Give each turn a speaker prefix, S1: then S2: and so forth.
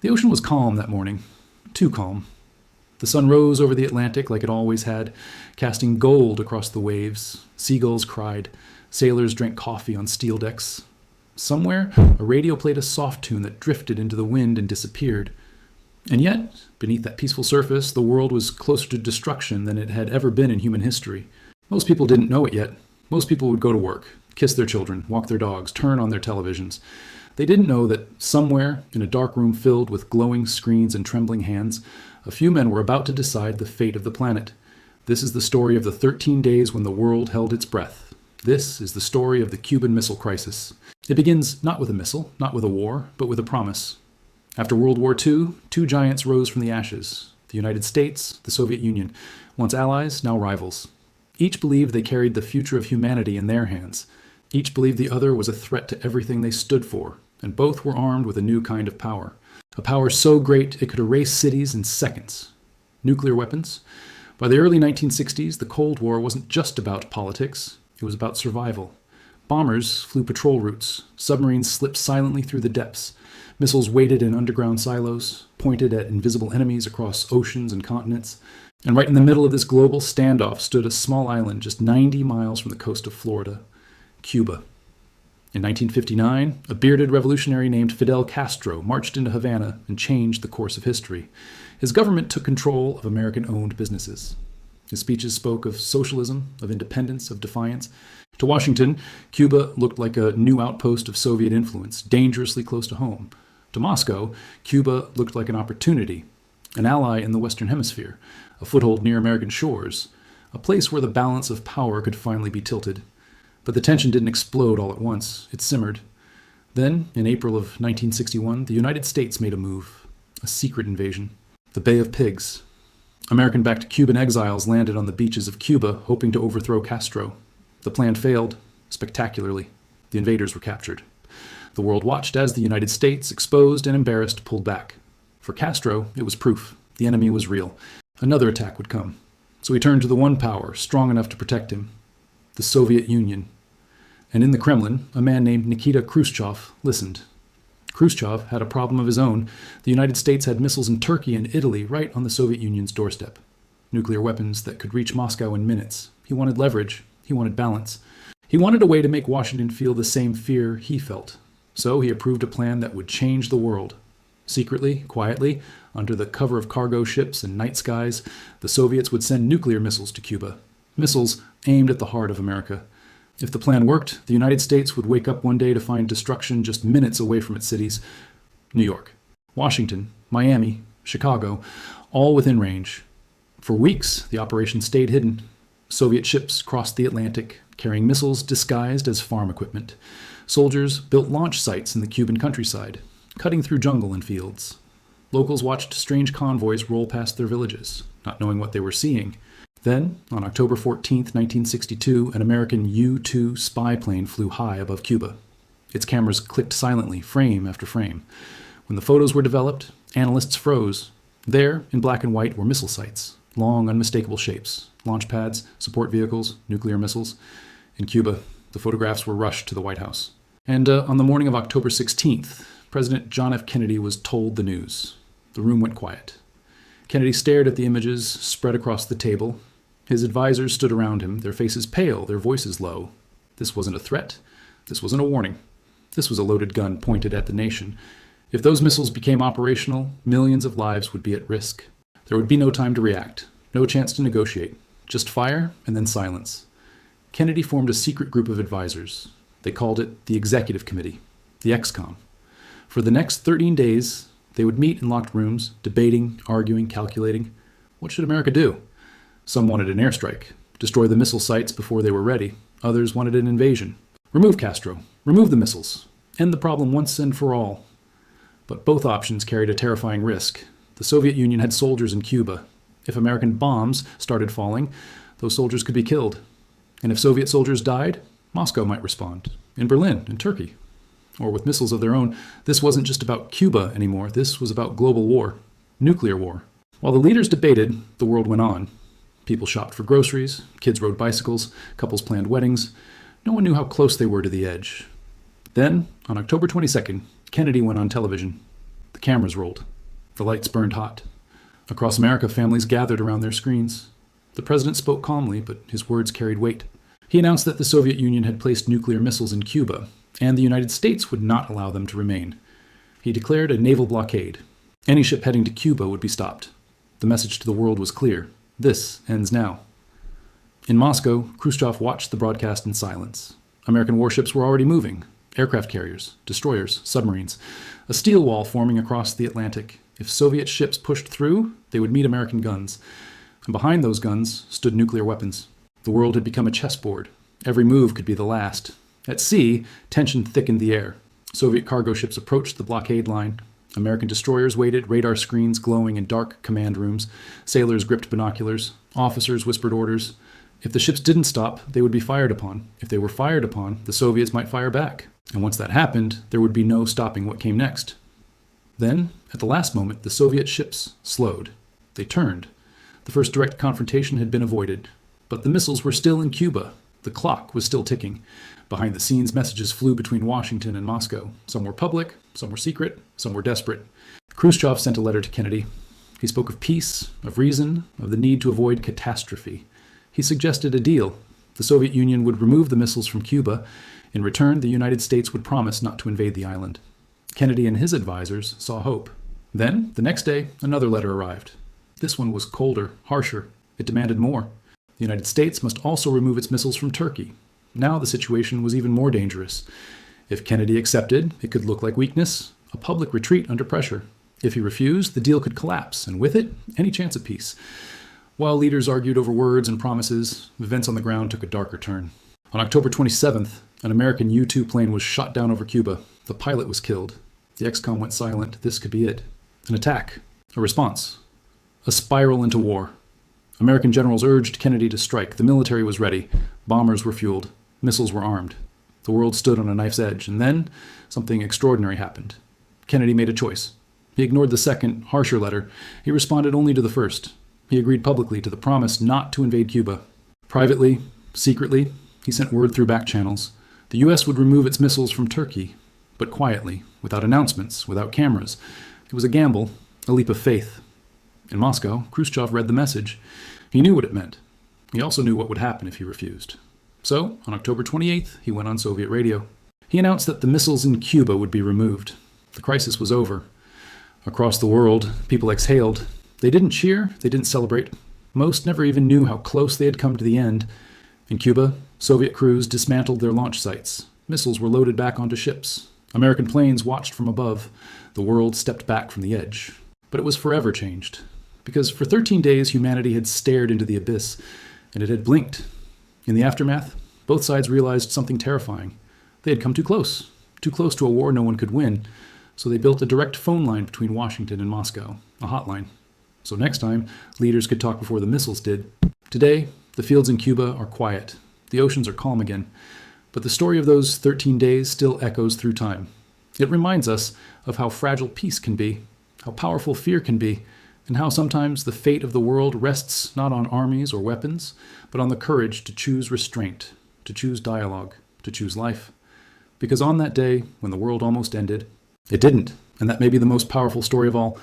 S1: The ocean was calm that morning, too calm. The sun rose over the Atlantic like it always had, casting gold across the waves. Seagulls cried. Sailors drank coffee on steel decks. Somewhere, a radio played a soft tune that drifted into the wind and disappeared. And yet, beneath that peaceful surface, the world was closer to destruction than it had ever been in human history. Most people didn't know it yet. Most people would go to work, kiss their children, walk their dogs, turn on their televisions. They didn't know that somewhere, in a dark room filled with glowing screens and trembling hands, a few men were about to decide the fate of the planet. This is the story of the 13 days when the world held its breath. This is the story of the Cuban Missile Crisis. It begins not with a missile, not with a war, but with a promise. After World War II, two giants rose from the ashes: the United States, the Soviet Union, once allies, now rivals. Each believed they carried the future of humanity in their hands. Each believed the other was a threat to everything they stood for, and both were armed with a new kind of power. A power so great it could erase cities in seconds. Nuclear weapons. By the early 1960s, the Cold War wasn't just about politics. It was about survival. Bombers flew patrol routes. Submarines slipped silently through the depths. Missiles waited in underground silos, pointed at invisible enemies across oceans and continents. And right in the middle of this global standoff stood a small island just 90 miles from the coast of Florida, Cuba. In 1959, a bearded revolutionary named Fidel Castro marched into Havana and changed the course of history. His government took control of American-owned businesses. His speeches spoke of socialism, of independence, of defiance. To Washington, Cuba looked like a new outpost of Soviet influence, dangerously close to home. To Moscow, Cuba looked like an opportunity, an ally in the Western Hemisphere, a foothold near American shores, a place where the balance of power could finally be tilted. But the tension didn't explode all at once. It simmered. Then, in April of 1961, the United States made a move, a secret invasion. The Bay of Pigs. American-backed Cuban exiles landed on the beaches of Cuba, hoping to overthrow Castro. The plan failed, spectacularly. The invaders were captured. The world watched as the United States, exposed and embarrassed, pulled back. For Castro, it was proof. The enemy was real. Another attack would come. So he turned to the one power strong enough to protect him, the Soviet Union. And in the Kremlin, a man named Nikita Khrushchev listened. Khrushchev had a problem of his own. The United States had missiles in Turkey and Italy right on the Soviet Union's doorstep. Nuclear weapons that could reach Moscow in minutes. He wanted leverage. He wanted balance. He wanted a way to make Washington feel the same fear he felt. So he approved a plan that would change the world. Secretly, quietly, under the cover of cargo ships and night skies, the Soviets would send nuclear missiles to Cuba. Missiles aimed at the heart of America. If the plan worked, the United States would wake up one day to find destruction just minutes away from its cities. New York, Washington, Miami, Chicago, all within range. For weeks, the operation stayed hidden. Soviet ships crossed the Atlantic, carrying missiles disguised as farm equipment. Soldiers built launch sites in the Cuban countryside, cutting through jungle and fields. Locals watched strange convoys roll past their villages, not knowing what they were seeing. Then, on October 14, 1962, an American U-2 spy plane flew high above Cuba. Its cameras clicked silently, frame after frame. When the photos were developed, analysts froze. There, in black and white, were missile sites, long, unmistakable shapes, launch pads, support vehicles, nuclear missiles. In Cuba, the photographs were rushed to the White House. And on the morning of October 16th, President John F. Kennedy was told the news. The room went quiet. Kennedy stared at the images spread across the table. His advisors stood around him, their faces pale, their voices low. This wasn't a threat. This wasn't a warning. This was a loaded gun pointed at the nation. If those missiles became operational, millions of lives would be at risk. There would be no time to react, no chance to negotiate. Just fire and then silence. Kennedy formed a secret group of advisors. They called it the Executive Committee, the ExComm. For the next 13 days, they would meet in locked rooms, debating, arguing, calculating. What should America do? Some wanted an airstrike, destroy the missile sites before they were ready. Others wanted an invasion. Remove Castro, remove the missiles, end the problem once and for all. But both options carried a terrifying risk. The Soviet Union had soldiers in Cuba. If American bombs started falling, those soldiers could be killed. And if Soviet soldiers died, Moscow might respond, in Berlin, in Turkey, or with missiles of their own. This wasn't just about Cuba anymore. This was about global war, nuclear war. While the leaders debated, the world went on. People shopped for groceries, kids rode bicycles, couples planned weddings. No one knew how close they were to the edge. Then, on October 22nd, Kennedy went on television. The cameras rolled. The lights burned hot. Across America, families gathered around their screens. The president spoke calmly, but his words carried weight. He announced that the Soviet Union had placed nuclear missiles in Cuba, and the United States would not allow them to remain. He declared a naval blockade. Any ship heading to Cuba would be stopped. The message to the world was clear. This ends now. In Moscow, Khrushchev watched the broadcast in silence. American warships were already moving. Aircraft carriers, destroyers, submarines. A steel wall forming across the Atlantic. If Soviet ships pushed through, they would meet American guns. And behind those guns stood nuclear weapons. The world had become a chessboard. Every move could be the last. At sea, tension thickened the air. Soviet cargo ships approached the blockade line. American destroyers waited, radar screens glowing in dark command rooms. Sailors gripped binoculars. Officers whispered orders. If the ships didn't stop, they would be fired upon. If they were fired upon, the Soviets might fire back. And once that happened, there would be no stopping what came next. Then, at the last moment, the Soviet ships slowed. They turned. The first direct confrontation had been avoided. But the missiles were still in Cuba. The clock was still ticking. Behind the scenes, messages flew between Washington and Moscow. Some were public, some were secret, some were desperate. Khrushchev sent a letter to Kennedy. He spoke of peace, of reason, of the need to avoid catastrophe. He suggested a deal. The Soviet Union would remove the missiles from Cuba. In return, the United States would promise not to invade the island. Kennedy and his advisors saw hope. Then, the next day, another letter arrived. This one was colder, harsher. It demanded more. The United States must also remove its missiles from Turkey. Now the situation was even more dangerous. If Kennedy accepted, it could look like weakness, a public retreat under pressure. If he refused, the deal could collapse, and with it, any chance of peace. While leaders argued over words and promises, events on the ground took a darker turn. On October 27th, an American U-2 plane was shot down over Cuba. The pilot was killed. The ex-com went silent. This could be it. An attack. A response. A spiral into war. American generals urged Kennedy to strike. The military was ready. Bombers were fueled. Missiles were armed. The world stood on a knife's edge. And then, something extraordinary happened. Kennedy made a choice. He ignored the second, harsher letter. He responded only to the first. He agreed publicly to the promise not to invade Cuba. Privately, secretly, he sent word through back channels. The U.S. would remove its missiles from Turkey, but quietly, without announcements, without cameras. It was a gamble, a leap of faith. In Moscow, Khrushchev read the message. He knew what it meant. He also knew what would happen if he refused. So, on October 28th, he went on Soviet radio. He announced that the missiles in Cuba would be removed. The crisis was over. Across the world, people exhaled. They didn't cheer, they didn't celebrate. Most never even knew how close they had come to the end. In Cuba, Soviet crews dismantled their launch sites. Missiles were loaded back onto ships. American planes watched from above. The world stepped back from the edge. But it was forever changed. Because for 13 days, humanity had stared into the abyss, and it had blinked. In the aftermath, both sides realized something terrifying. They had come too close to a war no one could win. So they built a direct phone line between Washington and Moscow, a hotline. So next time, leaders could talk before the missiles did. Today, the fields in Cuba are quiet. The oceans are calm again. But the story of those 13 days still echoes through time. It reminds us of how fragile peace can be, how powerful fear can be, and how sometimes the fate of the world rests not on armies or weapons, but on the courage to choose restraint, to choose dialogue, to choose life. Because on that day, when the world almost ended, it didn't, and that may be the most powerful story of all.